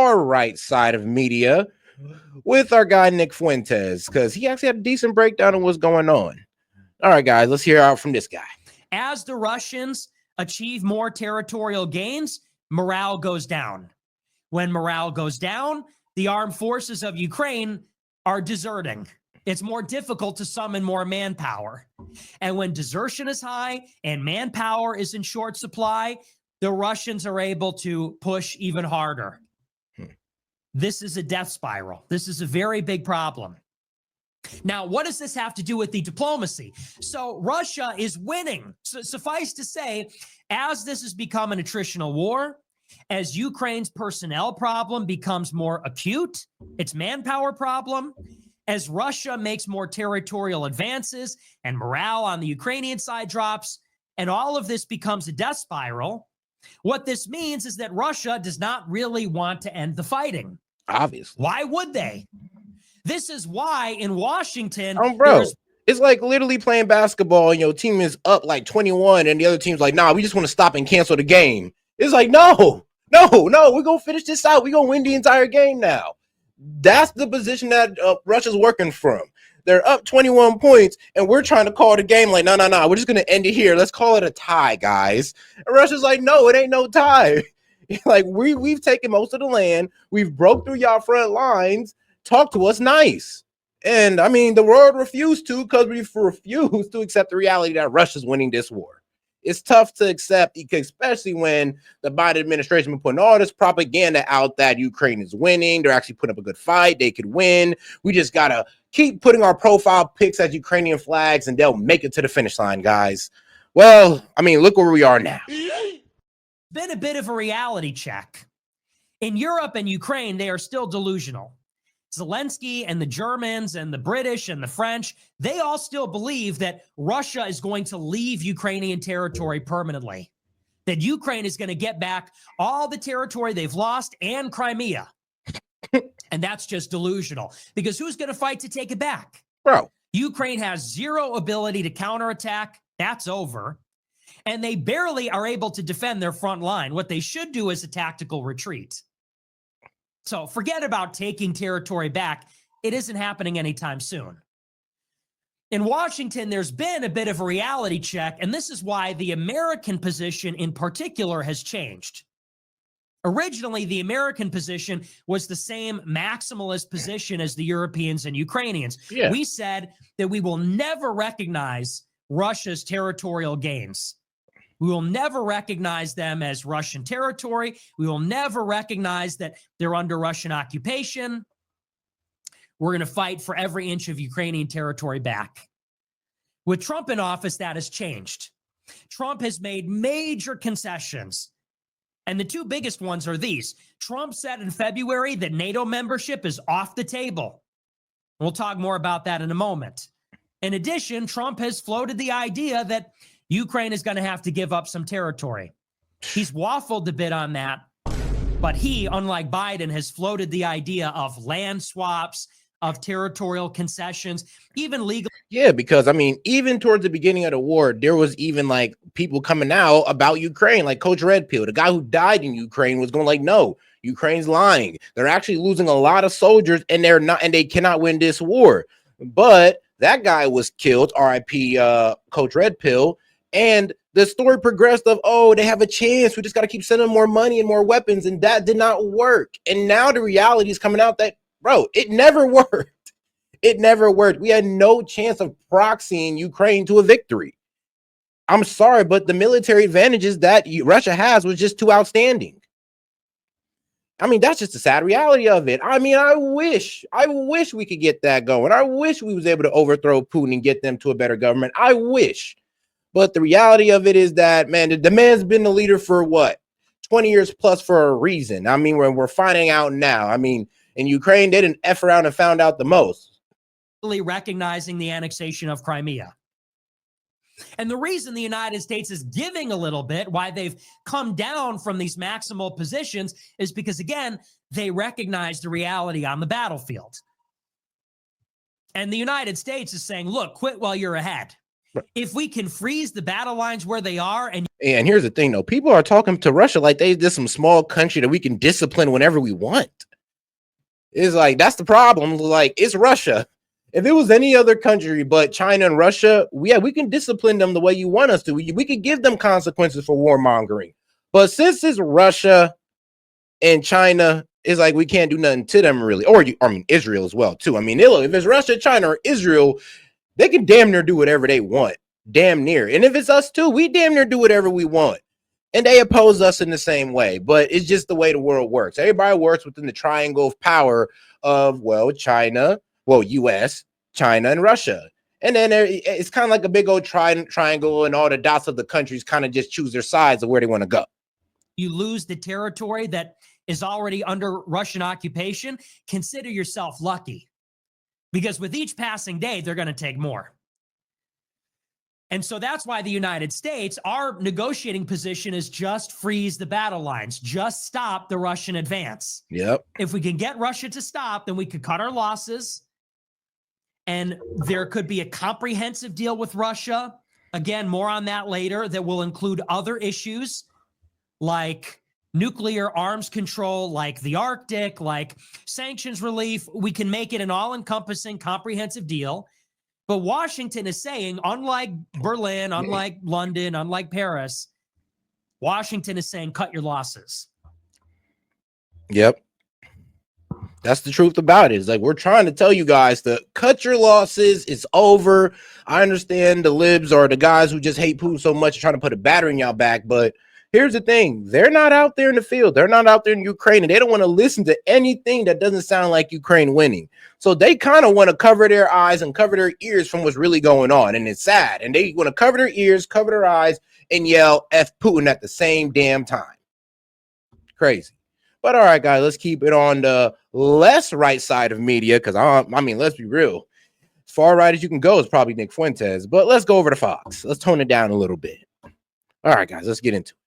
far right side of media with our guy Nick Fuentes, because he actually had a decent breakdown of what's going on. All right, guys, let's hear out from this guy. As the Russians achieve more territorial gains, morale goes down. When morale goes down, the armed forces of Ukraine are deserting. It's more difficult to summon more manpower. And when desertion is high and manpower is in short supply, the Russians are able to push even harder. This is a death spiral. This is a very big problem. Now, what does this have to do with the diplomacy? So Russia is winning. So suffice to say, as this has become an attritional war, as Ukraine's personnel problem becomes more acute, its manpower problem, as Russia makes more territorial advances and morale on the Ukrainian side drops, and all of this becomes a death spiral, what this means is that Russia does not really want to end the fighting. Obviously. Why would they? This is why in Washington, it's like literally playing basketball and your team is up like 21 and the other team's like, nah, we just want to stop and cancel the game. It's like, no, we're going to finish this out. We're going to win the entire game now. That's the position that Russia's working from. They're up 21 points, and we're trying to call the game like, no, we're just going to end it here. Let's call it a tie, guys. And Russia's like, no, it ain't no tie. Like, we've taken most of the land. We've broke through y'all front lines. Talk to us nice. And, I mean, the world refused to because we refused to accept the reality that Russia's winning this war. It's tough to accept, especially when the Biden administration been putting all this propaganda out that Ukraine is winning. They're actually putting up a good fight. They could win. We just got to keep putting our profile pics as Ukrainian flags, and they'll make it to the finish line, guys. Well, I mean, look where we are now. Been a bit of a reality check. In Europe and Ukraine, they are still delusional. Zelensky and the Germans and the British and the French, they all still believe that Russia is going to leave Ukrainian territory permanently, that Ukraine is going to get back all the territory they've lost and Crimea. And that's just delusional, because who's going to fight to take it back? Bro, Ukraine has zero ability to counterattack. That's over. And they barely are able to defend their front line. What they should do is a tactical retreat. So forget about taking territory back. It isn't happening anytime soon. In Washington, there's been a bit of a reality check, and this is why the American position in particular has changed. Originally, the American position was the same maximalist position as the Europeans and Ukrainians. Yeah. We said that we will never recognize Russia's territorial gains. We will never recognize them as Russian territory. We will never recognize that they're under Russian occupation. We're going to fight for every inch of Ukrainian territory back. With Trump in office, that has changed. Trump has made major concessions. And the two biggest ones are these. Trump said in February that NATO membership is off the table. We'll talk more about that in a moment. In addition, Trump has floated the idea that Ukraine is going to have to give up some territory. He's waffled a bit on that, but he, unlike Biden, has floated the idea of land swaps, of territorial concessions, even legal. Yeah, because, I mean, even towards the beginning of the war, there was even, like, people coming out about Ukraine, like Coach Red Pill, the guy who died in Ukraine, was going like, no, Ukraine's lying. They're actually losing a lot of soldiers, and they're not, and they cannot win this war. But that guy was killed, RIP Coach Red Pill. And the story progressed of, oh, they have a chance. We just got to keep sending more money and more weapons. And that did not work. And now the reality is coming out that, bro, it never worked. It never worked. We had no chance of proxying Ukraine to a victory. I'm sorry, but the military advantages that Russia has was just too outstanding. I mean, that's just the sad reality of it. I mean, I wish we could get that going. I wish we was able to overthrow Putin and get them to a better government. I wish. But the reality of it is that, man, the man's been the leader for what? 20 years plus for a reason. I mean, we're finding out now. I mean, in Ukraine, they didn't F around and found out the most. Recognizing the annexation of Crimea. And the reason the United States is giving a little bit, why they've come down from these maximal positions, is because, again, they recognize the reality on the battlefield. And the United States is saying, look, quit while you're ahead. If we can freeze the battle lines where they are, and here's the thing, though, people are talking to Russia like they just some small country that we can discipline whenever we want. It's like that's the problem. Like it's Russia. If it was any other country but China and Russia, we can discipline them the way you want us to. We could give them consequences for warmongering. But since it's Russia and China, it's like we can't do nothing to them really. Or Israel as well too. I mean, if it's Russia, China, or Israel, they can damn near do whatever they want. Damn near. And if it's us too, we damn near do whatever we want. And they oppose us in the same way. But it's just the way the world works. Everybody works within the triangle of power of, China, US, China, and Russia. And then it's kind of like a big old triangle, and all the dots of the countries kind of just choose their sides of where they want to go. You lose the territory that is already under Russian occupation. Consider yourself lucky, because with each passing day, they're going to take more. And so that's why the United States, our negotiating position is just freeze the battle lines, just stop the Russian advance. Yep. If we can get Russia to stop, then we could cut our losses. And there could be a comprehensive deal with Russia. Again, more on that later, that will include other issues like nuclear arms control, like the Arctic, like sanctions relief. We can make it an all-encompassing, comprehensive deal. But Washington is saying, unlike Berlin, unlike London, unlike Paris, Washington is saying, cut your losses. Yep. That's the truth about it. It's like, we're trying to tell you guys to cut your losses. It's over. I understand the libs or the guys who just hate Putin so much trying to put a batter in y'all back. But here's the thing. They're not out there in the field. They're not out there in Ukraine. And they don't want to listen to anything that doesn't sound like Ukraine winning. So they kind of want to cover their eyes and cover their ears from what's really going on. And it's sad. And they want to cover their ears, cover their eyes, and yell F Putin at the same damn time. Crazy. But all right, guys, let's keep it on the less right side of media, because let's be real. As far right as you can go is probably Nick Fuentes. But let's go over to Fox. Let's tone it down a little bit. All right, guys, let's get into it.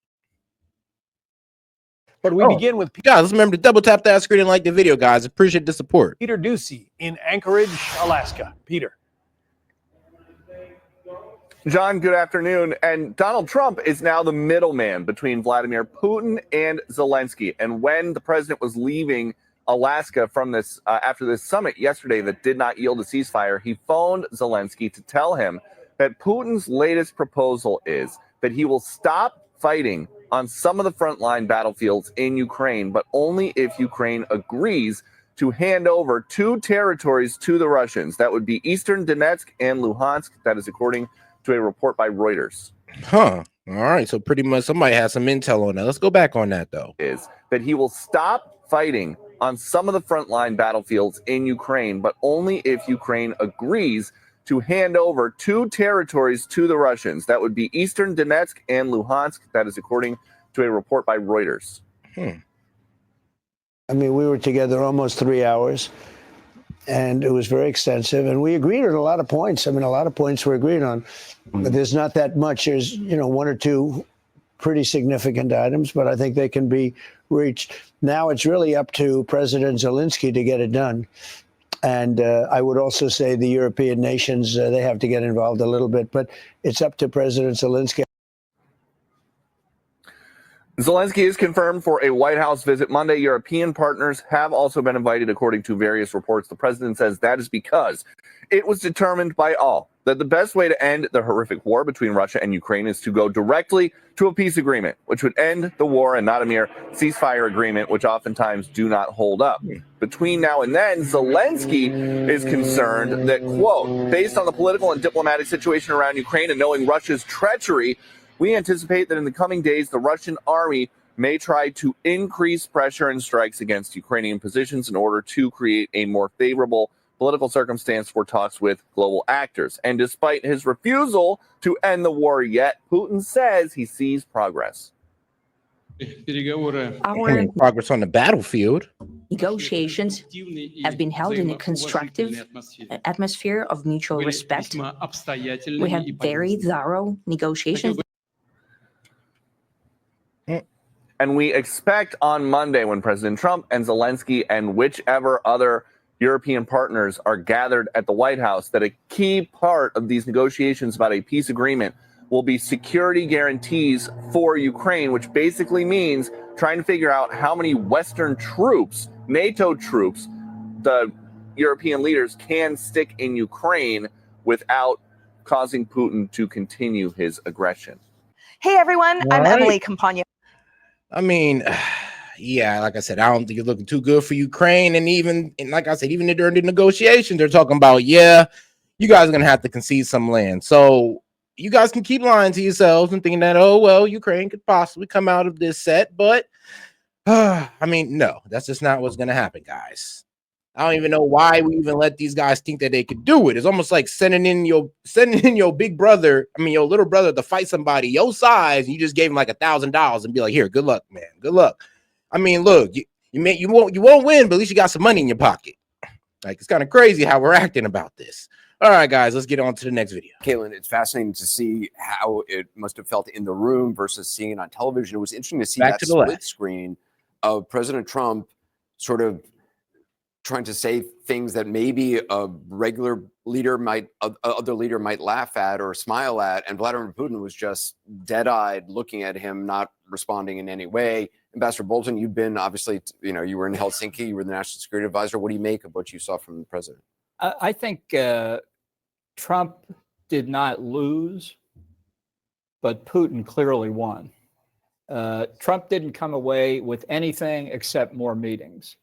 But we begin with guys. Let's remember to double tap that screen and like the video, guys. Appreciate the support. Peter Ducey in Anchorage, Alaska. Peter. John, good afternoon. And Donald Trump is now the middleman between Vladimir Putin and Zelensky. And when the president was leaving Alaska from this after this summit yesterday that did not yield a ceasefire, he phoned Zelensky to tell him that Putin's latest proposal is that he will stop fighting on some of the frontline battlefields in Ukraine, but only if Ukraine agrees to hand over 2 territories to the Russians. That would be Eastern Donetsk and Luhansk. That is according to a report by Reuters. Huh. All right. So pretty much somebody has some intel on that. Let's go back on that, though. Is that he will stop fighting on some of the frontline battlefields in Ukraine, but only if Ukraine agrees to hand over 2 territories to the Russians. That would be Eastern Donetsk and Luhansk. That is according to a report by Reuters. I mean, we were together almost 3 hours, and it was very extensive, and we agreed on a lot of points. I mean, a lot of points we agreed on, but there's not that much. There's, 1 or 2 pretty significant items, but I think they can be reached. Now it's really up to President Zelensky to get it done. And I would also say the European nations, they have to get involved a little bit, but it's up to President Zelensky. Zelensky is confirmed for a White House visit Monday. European partners have also been invited, according to various reports. The president says that is because it was determined by all that the best way to end the horrific war between Russia and Ukraine is to go directly to a peace agreement, which would end the war and not a mere ceasefire agreement, which oftentimes do not hold up. Between now and then, Zelensky is concerned that, quote, based on the political and diplomatic situation around Ukraine and knowing Russia's treachery, we anticipate that in the coming days, the Russian army may try to increase pressure and strikes against Ukrainian positions in order to create a more favorable political circumstance for talks with global actors. And despite his refusal to end the war yet, Putin says he sees progress. Our Progress on the battlefield. negotiations have been held in a constructive atmosphere of mutual respect. We have very thorough negotiations. And we expect on Monday when President Trump and Zelensky and whichever other European partners are gathered at the White House, that a key part of these negotiations about a peace agreement will be security guarantees for Ukraine, which basically means trying to figure out how many Western troops, NATO troops, the European leaders can stick in Ukraine without causing Putin to continue his aggression. Hey everyone, All I'm right. Emily Campagna. I mean, yeah, like I said, I don't think it's looking too good for Ukraine. And like I said, even during the negotiations, they're talking about, yeah, you guys are going to have to concede some land. So you guys can keep lying to yourselves and thinking that, oh, well, Ukraine could possibly come out of this set. But I mean, no, that's just not what's going to happen, guys. I don't even know why we even let these guys think that they could do it. It's almost like sending in your big brother, your little brother, to fight somebody your size, and you just gave him like $1,000 and be like, here, good luck, man. Good luck. I mean, look, you won't win, but at least you got some money in your pocket. Like, it's kind of crazy how we're acting about this. All right, guys, let's get on to the next video. Caitlin, it's fascinating to see how it must have felt in the room versus seeing it on television. It was interesting to see that split screen of President Trump sort of trying to say things that maybe a regular leader other leader might laugh at or smile at, and Vladimir Putin was just dead-eyed looking at him, not responding in any way. Ambassador Bolton, you've been obviously, you were in Helsinki, you were the national security advisor. What do you make of what you saw from the president? I think Trump did not lose, but Putin clearly won. Trump didn't come away with anything except more meetings.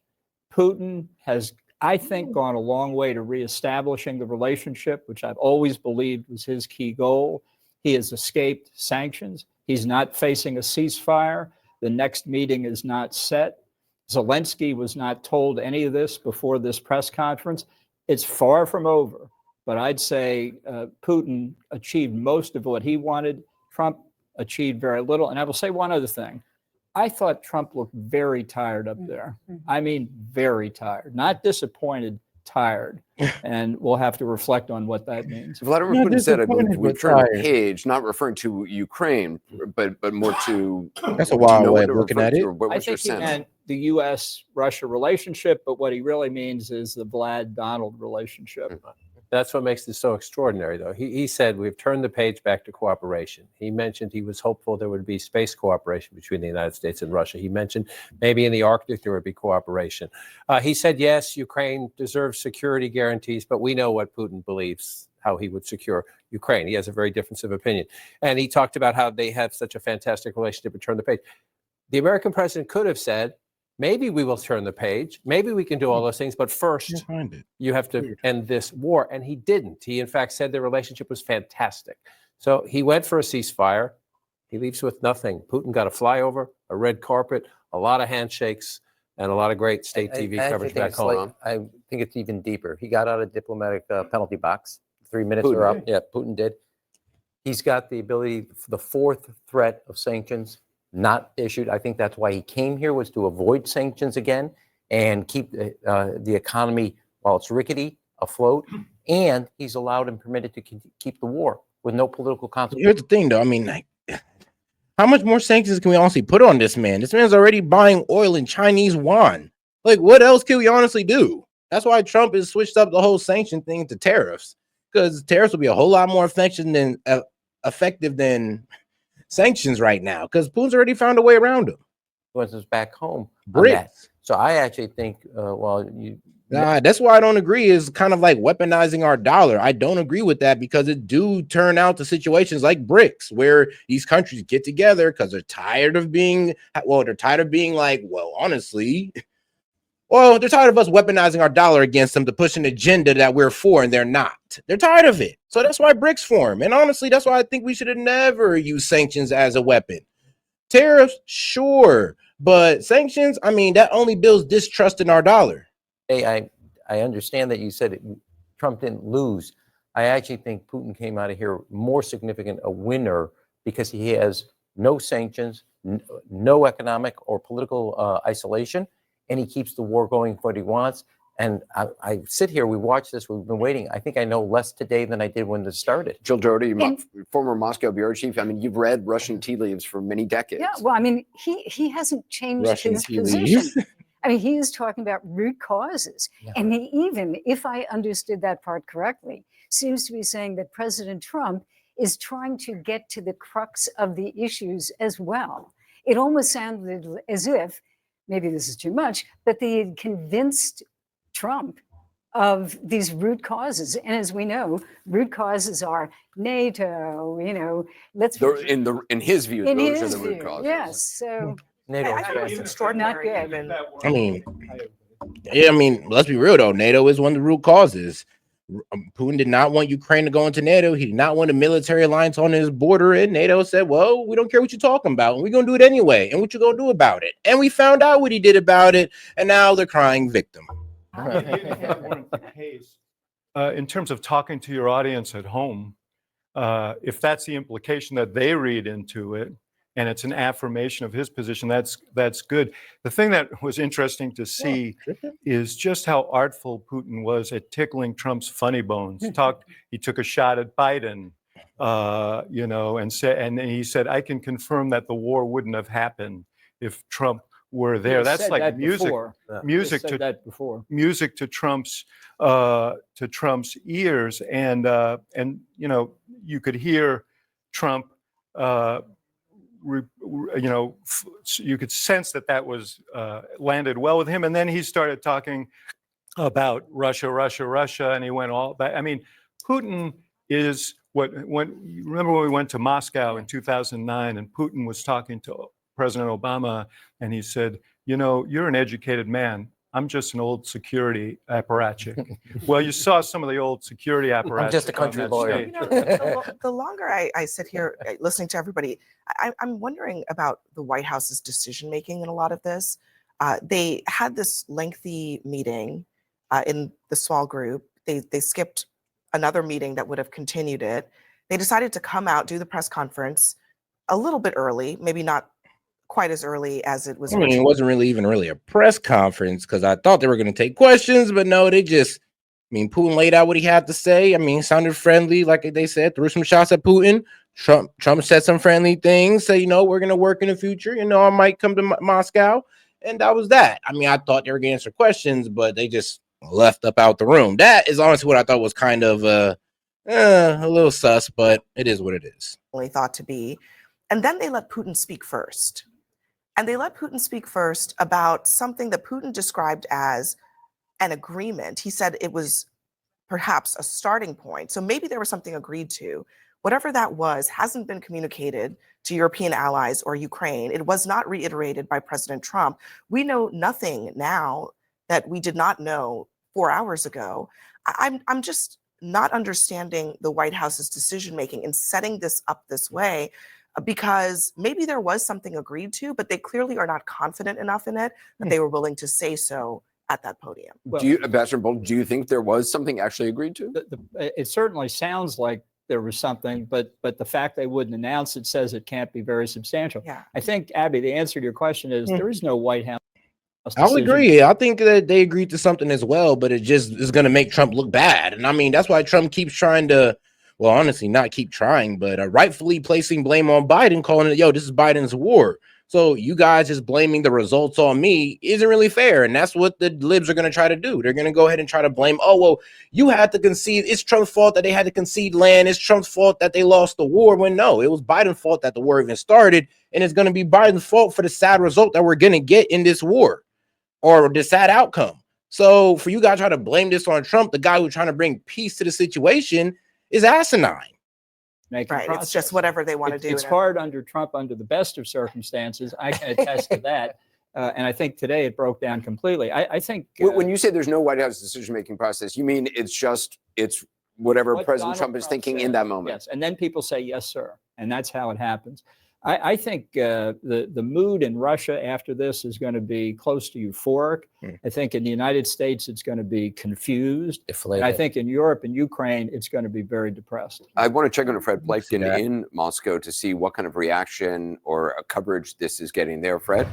Putin has, I think, gone a long way to reestablishing the relationship, which I've always believed was his key goal. He has escaped sanctions. He's not facing a ceasefire. The next meeting is not set. Zelensky was not told any of this before this press conference. It's far from over, but I'd say Putin achieved most of what he wanted. Trump achieved very little. And I will say one other thing. I thought Trump looked very tired up there. I mean, very tired, not disappointed, tired. And we'll have to reflect on what that means. Vladimir Putin said, I believe, we turned the page, not referring to Ukraine, but more to. That's a wild way of looking at it. I think he meant the U.S.-Russia relationship, but what he really means is the Vlad-Donald relationship. That's what makes this so extraordinary, though. He said we've turned the page back to cooperation. He mentioned he was hopeful there would be space cooperation between the United States and Russia. He mentioned maybe in the Arctic there would be cooperation. He said, yes, Ukraine deserves security guarantees, but we know what Putin believes, how he would secure Ukraine. He has a very different opinion. And he talked about how they have such a fantastic relationship and turn the page. The American president could have said, maybe we will turn the page. Maybe we can do all those things. But first, you have to end this war. And he didn't. He, in fact, said the relationship was fantastic. So he went for a ceasefire. He leaves with nothing. Putin got a flyover, a red carpet, a lot of handshakes, and a lot of great state TV coverage back home. I think it's even deeper. He got out of diplomatic penalty box. 3 minutes are up. Yeah, Putin did. He's got the ability, the fourth threat of sanctions not issued. I think that's why he came here, was to avoid sanctions again and keep the economy, while it's rickety, afloat. And he's allowed and permitted to keep the war with no political consequences. Here's the thing, though. I mean, like, how much more sanctions can we honestly put on this man? This man's already buying oil in Chinese yuan. Like, what else can we honestly do? That's why Trump has switched up the whole sanction thing to tariffs, because tariffs will be a whole lot more effective than sanctions right now, because Putin's already found a way around them. Once it's back home. Brits. So I actually think, that's why I don't agree, is kind of like weaponizing our dollar. I don't agree with that, because it do turn out to situations like BRICS, where these countries get together because they're tired of being, like, well, honestly, well, they're tired of us weaponizing our dollar against them to push an agenda that we're for, and they're not. They're tired of it. So that's why BRICS form. And honestly, that's why I think we should have never used sanctions as a weapon. Tariffs, sure. But sanctions, I mean, that only builds distrust in our dollar. Hey, I understand that you said Trump didn't lose. I actually think Putin came out of here more significant a winner, because he has no sanctions, no economic or political isolation, and he keeps the war going what he wants. And I sit here, we watch this, we've been waiting. I think I know less today than I did when this started. Jill Doherty, former Moscow bureau chief. I mean, you've read Russian tea leaves for many decades. Yeah, well, I mean, he hasn't changed his position. I mean, he is talking about root causes. Yeah. And he even, if I understood that part correctly, seems to be saying that President Trump is trying to get to the crux of the issues as well. It almost sounded as if, maybe this is too much, but they had convinced Trump of these root causes. And as we know, root causes are NATO, you know, let's in his view, in those his are the root view, causes. yes. So NATO I think it's extraordinary. Not good. Even. I mean, yeah, I mean, let's be real though. NATO is one of the root causes. Putin did not want Ukraine to go into NATO. He did not want a military alliance on his border. And NATO said, well, we don't care what you're talking about. And we're going to do it anyway. And what you going to do about it? And we found out what he did about it. And now they're crying victim. If that weren't the case, in terms of talking to your audience at home, if that's the implication that they read into it, and it's an affirmation of his position, that's good. The thing that was interesting to see is just how artful Putin was at tickling Trump's funny bones. He took a shot at Biden, you know, and he said, "I can confirm that the war wouldn't have happened if Trump were there." That's like music to Trump's ears, and you know, you could hear Trump. You know, you could sense that was landed well with him, and then he started talking about Russia, and he went all back. I mean, Putin is remember when we went to Moscow in 2009, and Putin was talking to President Obama, and he said, "You know, you're an educated man. I'm just an old security apparatchik." Well, you saw some of the old security apparatchiks. I'm just a country lawyer. You know, the longer I sit here listening to everybody, I'm wondering about the White House's decision making in a lot of this. They had this lengthy meeting in the small group. They skipped another meeting that would have continued it. They decided to come out, do the press conference a little bit early, maybe not quite as early as it was. I mean, it wasn't really a press conference because I thought they were going to take questions, but no, they just, I mean, Putin laid out what he had to say. I mean, sounded friendly, like they said, threw some shots at Putin. Trump said some friendly things, say, you know, we're going to work in the future. You know, I might come to Moscow. And that was that. I mean, I thought they were going to answer questions, but they just left up out the room. That is honestly what I thought was kind of a little sus, but it is what it is. Thought to be. And then they let Putin speak first. And they let Putin speak first about something that Putin described as an agreement. He said it was perhaps a starting point. So maybe there was something agreed to. Whatever that was hasn't been communicated to European allies or Ukraine. It was not reiterated by President Trump. We know nothing now that we did not know 4 hours ago. I'm just not understanding the White House's decision making in setting this up this way, because maybe there was something agreed to, but they clearly are not confident enough in it that they were willing to say so at that podium. Well, Ambassador Bolton, do you think there was something actually agreed to? It certainly sounds like there was something, but the fact they wouldn't announce it says it can't be very substantial. Yeah. I think, Abby, the answer to your question is there is no White House I'll agree. I think that they agreed to something as well, but it just is going to make Trump look bad. And I mean, that's why Trump keeps trying to, well, honestly, not keep trying, but rightfully placing blame on Biden, calling it, yo, this is Biden's war. So you guys just blaming the results on me isn't really fair. And that's what the libs are going to try to do. They're going to go ahead and try to blame, oh, well, you had to concede. It's Trump's fault that they had to concede land. It's Trump's fault that they lost the war. When no, it was Biden's fault that the war even started. And it's going to be Biden's fault for the sad result that we're going to get in this war, or the sad outcome. So for you guys to try to blame this on Trump, the guy who's trying to bring peace to the situation, is asinine. Right. It's just whatever they want to do. It's hard under Trump under the best of circumstances. I can attest to that. And I think today it broke down completely. I think when you say there's no White House decision-making process, you mean it's whatever President Trump is thinking in that moment. Yes. And then people say, yes, sir. And that's how it happens. I think the mood in Russia after this is going to be close to euphoric. I think in the United States, it's going to be confused. And I think in Europe and Ukraine, it's going to be very depressed. I want to check on Fred Pleitgen in Moscow to see what kind of reaction or coverage this is getting there. Fred?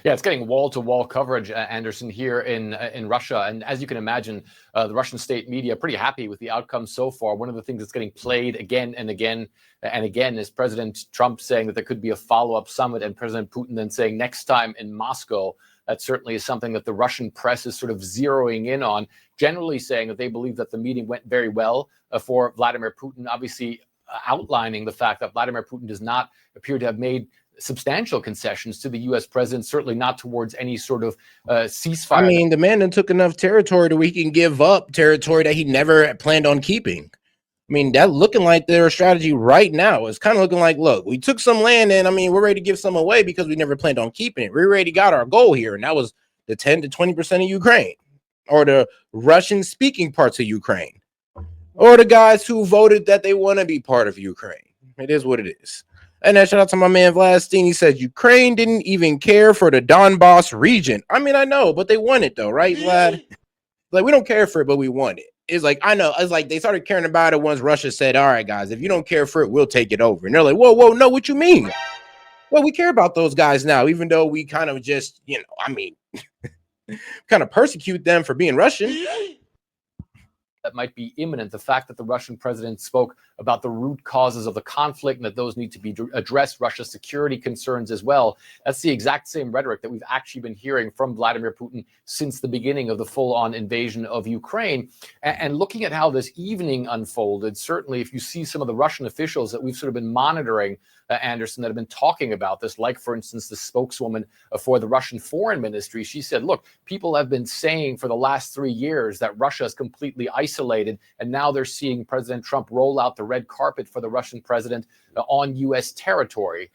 Yeah, it's getting wall-to-wall coverage, Anderson, here in Russia. And as you can imagine, the Russian state media are pretty happy with the outcome so far. One of the things that's getting played again and again and again is President Trump saying that there could be a follow-up summit, and President Putin then saying next time in Moscow. That certainly is something that the Russian press is sort of zeroing in on, generally saying that they believe that the meeting went very well for Vladimir Putin, obviously outlining the fact that Vladimir Putin does not appear to have made substantial concessions to the U.S. president, certainly not towards any sort of ceasefire. I mean, the man then took enough territory that we can give up territory that he never planned on keeping. I mean, that looking like their strategy right now is kind of looking like, look, we took some land and I mean, we're ready to give some away because we never planned on keeping it. We already got our goal here, and that was the 10 to 20% of Ukraine, or the Russian speaking parts of Ukraine, or the guys who voted that they want to be part of Ukraine. It is what it is. And then shout out to my man Vladstein. He said Ukraine didn't even care for the Donbass region. I mean, I know, but they won it though, right, Vlad? Like, we don't care for it, but we won it. It's like, I know. It's like they started caring about it once Russia said, all right, guys, if you don't care for it, we'll take it over. And they're like, whoa, no, what you mean? Well, we care about those guys now, even though we kind of just, I mean, kind of persecute them for being Russian. That might be imminent. The fact that the Russian president spoke about the root causes of the conflict and that those need to be addressed, Russia's security concerns as well. That's the exact same rhetoric that we've actually been hearing from Vladimir Putin since the beginning of the full-on invasion of Ukraine. And looking at how this evening unfolded, certainly if you see some of the Russian officials that we've sort of been monitoring, Anderson, that have been talking about this, like, for instance, the spokeswoman for the Russian foreign ministry, she said, look, people have been saying for the last 3 years that Russia is completely isolated, and now they're seeing President Trump roll out the red carpet for the Russian president on U.S. territory,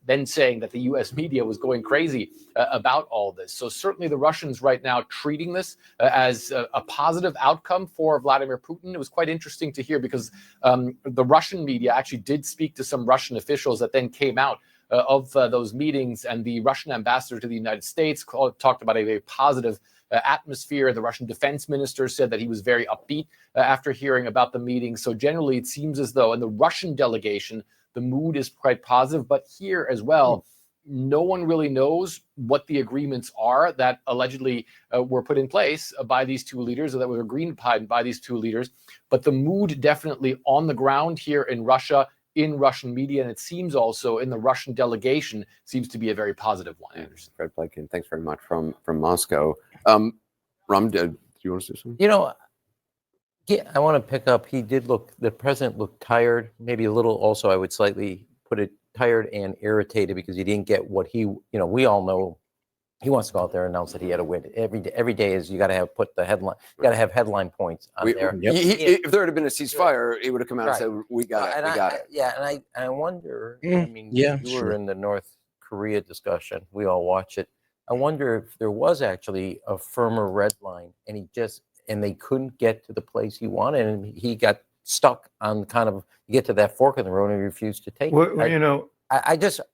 then saying that the U.S. media was going crazy about all this. So certainly the Russians right now treating this as a positive outcome for Vladimir Putin. It was quite interesting to hear because the Russian media actually did speak to some Russian officials that then came out of those meetings, and the Russian ambassador to the United States talked about a very positive atmosphere. The Russian defense minister said that he was very upbeat after hearing about the meeting. So generally it seems as though in the Russian delegation, the mood is quite positive, but here as well, no one really knows what the agreements are that allegedly were put in place by these two leaders, or that were agreed upon by these two leaders. But the mood definitely on the ground here in Russia, in Russian media, and it seems also in the Russian delegation, seems to be a very positive one, Anderson. Fred Blanken, thanks very much from Moscow. Ram, do you want to say something? Yeah, I want to pick up. The president looked tired, maybe a little also, I would slightly put it, tired and irritated because he didn't get what we all know he wants to go out there and announce that he had a win. Every day is, you got to have put the headline, you got to have headline points on there. If there had been a ceasefire, he would have come out and said, we got it. Yeah, and I wonder, I mean, you were in the North Korea discussion, we all watch it. I wonder if there was actually a firmer red line and they couldn't get to the place he wanted, and he got stuck on kind of get to that fork in the road and he refused to take it.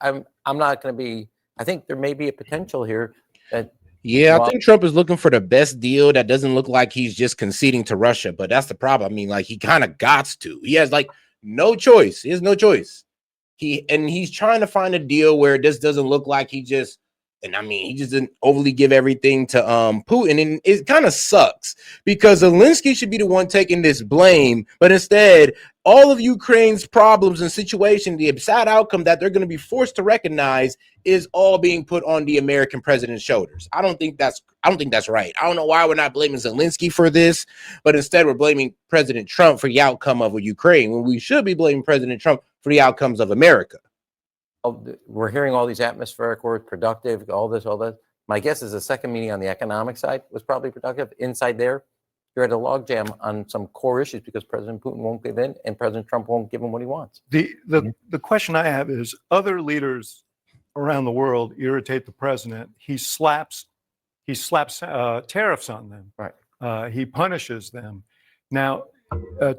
I'm not going to be. I think there may be a potential here that. Yeah, I think Trump is looking for the best deal that doesn't look like he's just conceding to Russia, but that's the problem. I mean, like, he kind of got to. He has like no choice. He has no choice. He's trying to find a deal where this doesn't look like he just. And I mean, he just didn't overly give everything to Putin. And it kind of sucks because Zelensky should be the one taking this blame. But instead, all of Ukraine's problems and situation, the sad outcome that they're going to be forced to recognize is all being put on the American president's shoulders. I don't think that's right. I don't know why we're not blaming Zelensky for this, but instead we're blaming President Trump for the outcome of Ukraine, when we should be blaming President Trump for the outcomes of America. We're hearing all these atmospheric words, productive, all this. My guess is the second meeting on the economic side was probably productive. Inside there, you're at a logjam on some core issues because President Putin won't give in and President Trump won't give him what he wants. The question I have is, other leaders around the world irritate the president. He slaps tariffs on them. Right. He punishes them. Now,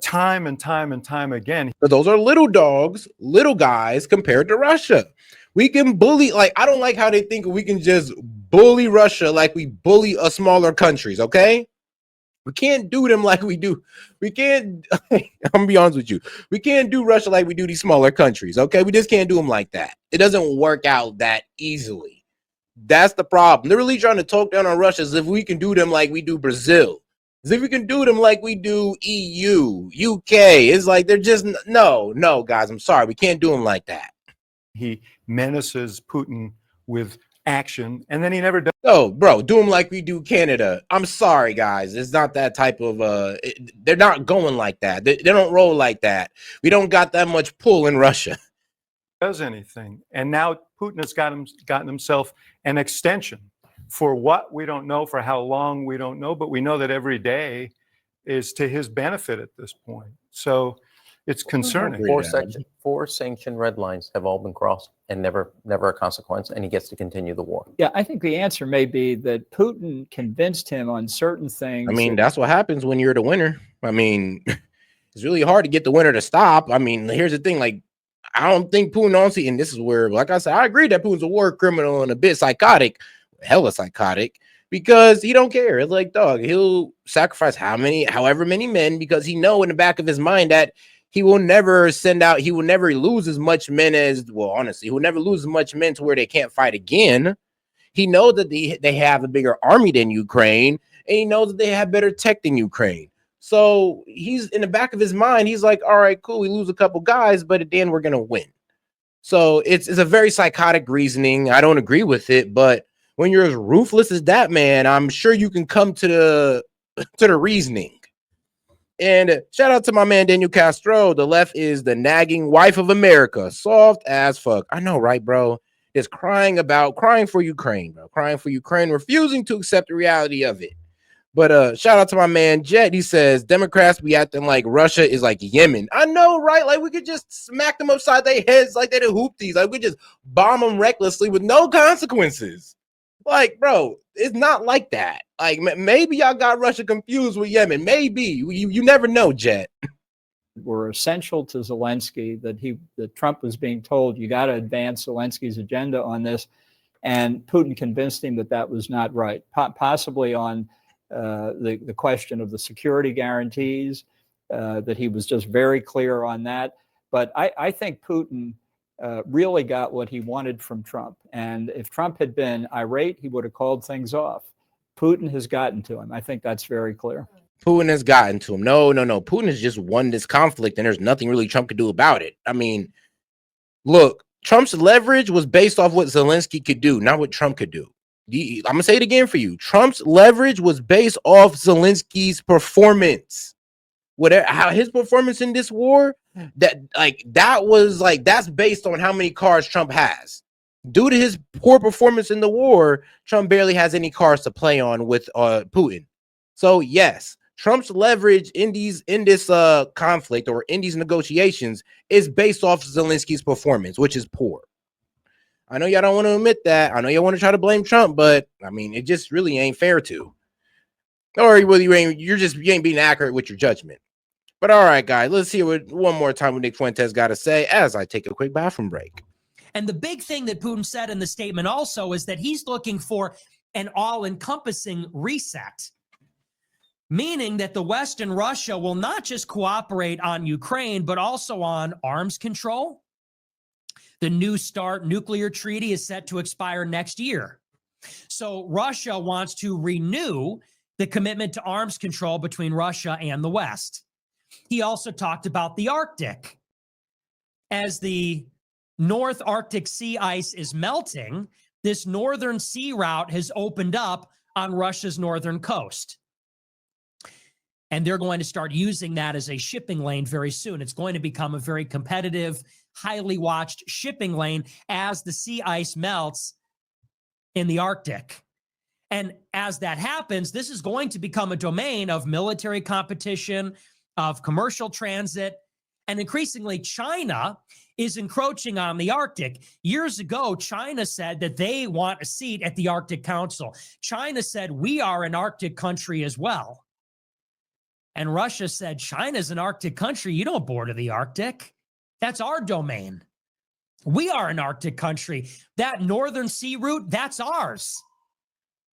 time and time again. But those are little dogs, little guys compared to Russia. We can bully, like, I don't like how they think we can just bully Russia like we bully smaller countries, okay? We can't do them like we do. We can't, I'm gonna be honest with you. We can't do Russia like we do these smaller countries, okay? We just can't do them like that. It doesn't work out that easily. That's the problem. They're really trying to talk down on Russia as if we can do them like we do Brazil. As if we can do them like we do EU, UK. It's like they're just, no, guys, I'm sorry. We can't do them like that. He menaces Putin with action, and then he never does. No, bro, do them like we do Canada. I'm sorry, guys. It's not that type of, they're not going like that. They don't roll like that. We don't got that much pull in Russia. Does anything. And now Putin has gotten himself an extension for what we don't know, for how long we don't know, but we know that every day is to his benefit at this point. So it's concerning. Four sanction red lines have all been crossed and never a consequence, and he gets to continue the war. Yeah, I think the answer may be that Putin convinced him on certain things. I mean, that's what happens when you're the winner. I mean, it's really hard to get the winner to stop. I mean, here's the thing, like, I don't think Putin honestly, and this is where, like I said, I agree that Putin's a war criminal and a bit psychotic, hella psychotic, because he don't care. It's like, dog, he'll sacrifice however many men, because he know in the back of his mind that he will never lose as much men as, well, honestly, he will never lose as much men to where they can't fight again. He knows that they have a bigger army than Ukraine, and he knows that they have better tech than Ukraine. So he's in the back of his mind, he's like, all right, cool, we lose a couple guys, but at the end we're gonna win. So it's a very psychotic reasoning. I don't agree with it, but when you're as ruthless as that man, I'm sure you can come to the reasoning. And shout out to my man Daniel Castro. The left is the nagging wife of America. Soft as fuck. I know, right, bro? Just crying for Ukraine, bro. Crying for Ukraine, refusing to accept the reality of it. But shout out to my man Jet. He says Democrats be acting like Russia is like Yemen. I know, right? Like we could just smack them upside their heads like they did hoopties. Like we just bomb them recklessly with no consequences. Like, bro, it's not like that. Like maybe y'all got Russia confused with Yemen. Maybe you never know, Jet. Were essential to Zelensky, that Trump was being told, you got to advance Zelensky's agenda on this, and Putin convinced him that was not right. Possibly on the question of the security guarantees, that he was just very clear on that. But I think Putin really got what he wanted from Trump. And if Trump had been irate, he would have called things off. Putin has gotten to him. I think that's very clear. Putin has gotten to him. No. Putin has just won this conflict, and there's nothing really Trump could do about it. I mean, look, Trump's leverage was based off what Zelensky could do, not what Trump could do. I'm going to say it again for you. Trump's leverage was based off Zelensky's performance. How his performance in this war, that's based on how many cars Trump has. Due to his poor performance in the war, Trump barely has any cards to play on with Putin. So yes, Trump's leverage in this conflict or in these negotiations is based off Zelensky's performance, which is poor. I know y'all don't want to admit that. I know y'all want to try to blame Trump, but I mean, it just really ain't fair to. Or well, you ain't being accurate with your judgment. But all right, guys, let's hear one more time what Nick Fuentes got to say as I take a quick bathroom break. And the big thing that Putin said in the statement also is that he's looking for an all-encompassing reset, meaning that the West and Russia will not just cooperate on Ukraine, but also on arms control. The New START nuclear treaty is set to expire next year. So Russia wants to renew the commitment to arms control between Russia and the West. He also talked about the Arctic. As the North Arctic sea ice is melting, this northern sea route has opened up on Russia's northern coast. And they're going to start using that as a shipping lane very soon. It's going to become a very competitive, highly watched shipping lane as the sea ice melts in the Arctic. And as that happens, this is going to become a domain of military competition, of commercial transit, and increasingly China is encroaching on the Arctic. Years ago, China said that they want a seat at the Arctic Council. China said, we are an Arctic country as well. And Russia said, China's an Arctic country. You don't border the Arctic. That's our domain. We are an Arctic country. That northern sea route, that's ours.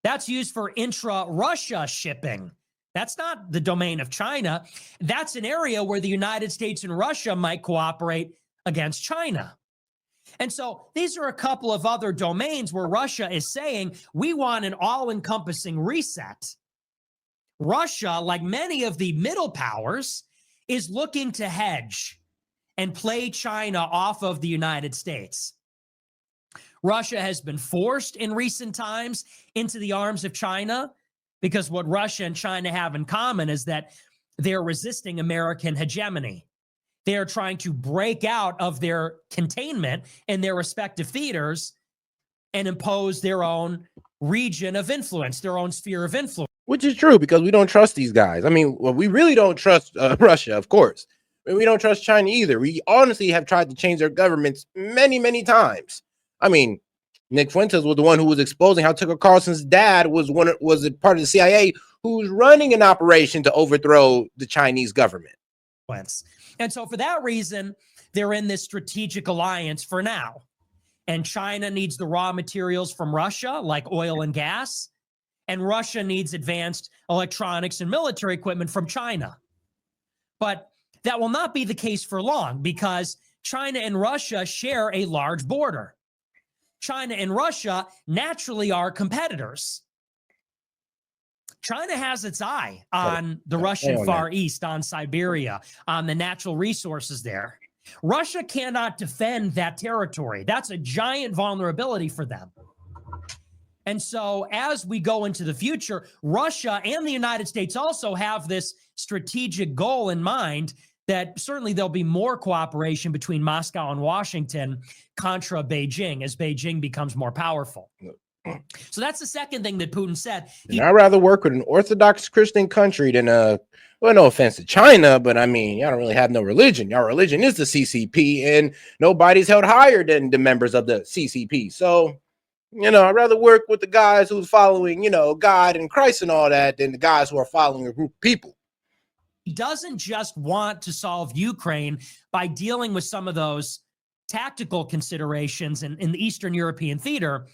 That's used for intra-Russia shipping. That's not the domain of China. That's an area where the United States and Russia might cooperate against China. And so these are a couple of other domains where Russia is saying we want an all-encompassing reset. Russia, like many of the middle powers, is looking to hedge and play China off of the United States. Russia has been forced in recent times into the arms of China because what Russia and China have in common is that they're resisting American hegemony. They are trying to break out of their containment in their respective theaters and impose their own region of influence, their own sphere of influence. Which is true because we don't trust these guys. I mean, well, we really don't trust Russia, of course. But we don't trust China either. We honestly have tried to change their governments many, many times. I mean, Nick Fuentes was the one who was exposing how Tucker Carlson's dad was a part of the CIA who was running an operation to overthrow the Chinese government. And so for that reason, they're in this strategic alliance for now. And China needs the raw materials from Russia, like oil and gas. And Russia needs advanced electronics and military equipment from China. But that will not be the case for long because China and Russia share a large border. China and Russia naturally are competitors. China has its eye on the Russian Far East, on Siberia, on the natural resources there. Russia cannot defend that territory. That's a giant vulnerability for them. And so as we go into the future, Russia and the United States also have this strategic goal in mind that certainly there'll be more cooperation between Moscow and Washington contra Beijing as Beijing becomes more powerful. So that's the second thing that Putin said. I'd rather work with an Orthodox Christian country than well, no offense to China, but I mean, y'all don't really have no religion. Your religion is the CCP, and nobody's held higher than the members of the CCP. So, you know, I'd rather work with the guys who's following, you know, God and Christ and all that than the guys who are following a group of people. He doesn't just want to solve Ukraine by dealing with some of those tactical considerations in the Eastern European theater.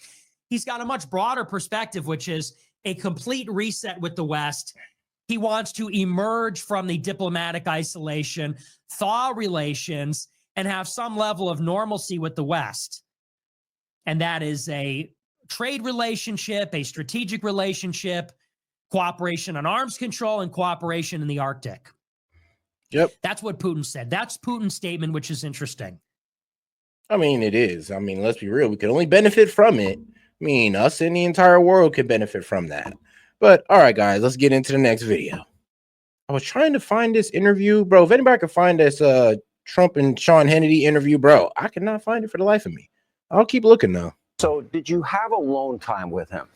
He's got a much broader perspective, which is a complete reset with the West. He wants to emerge from the diplomatic isolation, thaw relations, and have some level of normalcy with the West. And that is a trade relationship, a strategic relationship, cooperation on arms control, and cooperation in the Arctic. Yep. That's what Putin said. That's Putin's statement, which is interesting. I mean, it is. I mean, let's be real. We can only benefit from it. I mean, us and the entire world could benefit from that. But all right, guys, let's get into the next video. I was trying to find this interview, bro. If anybody can find this Trump and Sean Hannity interview, bro, I cannot find it for the life of me. I'll keep looking though. So did you have alone time with him?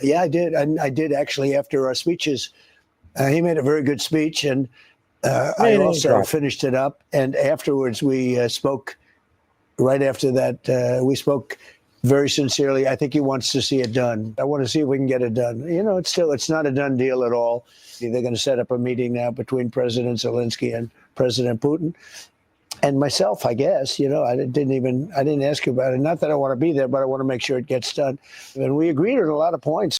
Yeah, I did. I did actually after our speeches. He made a very good speech, and I also finished it up. And afterwards, we spoke. Right after that, we spoke very sincerely. I think he wants to see it done. I want to see if we can get it done. You know, it's not a done deal at all. They're going to set up a meeting now between President Zelensky and President Putin. And myself, I guess, you know, I didn't ask you about it. Not that I want to be there, but I want to make sure it gets done. And we agreed on a lot of points.